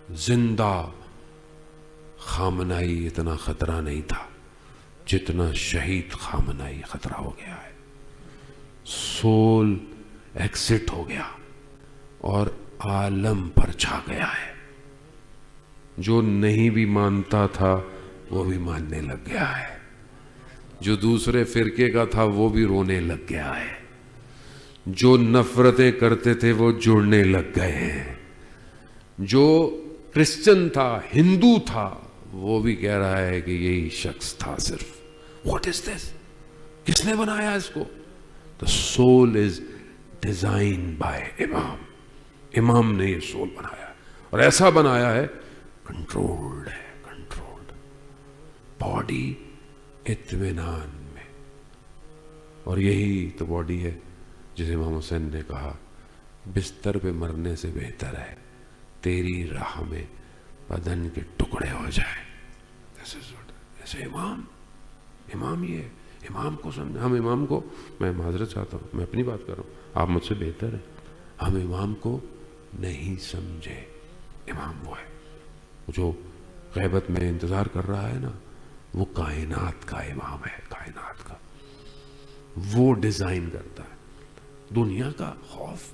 زندہ خامنائی اتنا خطرہ نہیں تھا جتنا شہید خامنائی خطرہ ہو گیا ہے. سول ایکسٹ ہو گیا اور عالم پر چھا گیا ہے. جو نہیں بھی مانتا تھا وہ بھی ماننے لگ گیا ہے. جو دوسرے فرقے کا تھا وہ بھی رونے لگ گیا ہے. جو نفرتیں کرتے تھے وہ جڑنے لگ گئے ہیں. جو کرسچن تھا، ہندو تھا، وہ بھی کہہ رہا ہے کہ یہی شخص تھا صرف. واٹ از دس؟ کس نے بنایا اس کو؟ The soul is designed by امام. امام نے یہ سول بنایا اور ایسا بنایا ہے کنٹرولڈ ہے. کنٹرولڈ باڈی اطمینان میں. اور یہی تو باڈی ہے جسے امام حسین نے کہا بستر پہ مرنے سے بہتر ہے تیری راہ میں بدن کے ٹکڑے ہو جائیں. ایسے امام یہ ہے. امام کو سمجھ. ہم امام کو، میں معذرت چاہتا ہوں، میں اپنی بات کر رہا ہوں، آپ مجھ سے بہتر ہیں. ہم امام کو نہیں سمجھے. امام وہ ہے جو غیبت میں انتظار کر رہا ہے نا، وہ کائنات کا امام ہے. کائنات کا وہ ڈیزائن کرتا ہے. دنیا کا خوف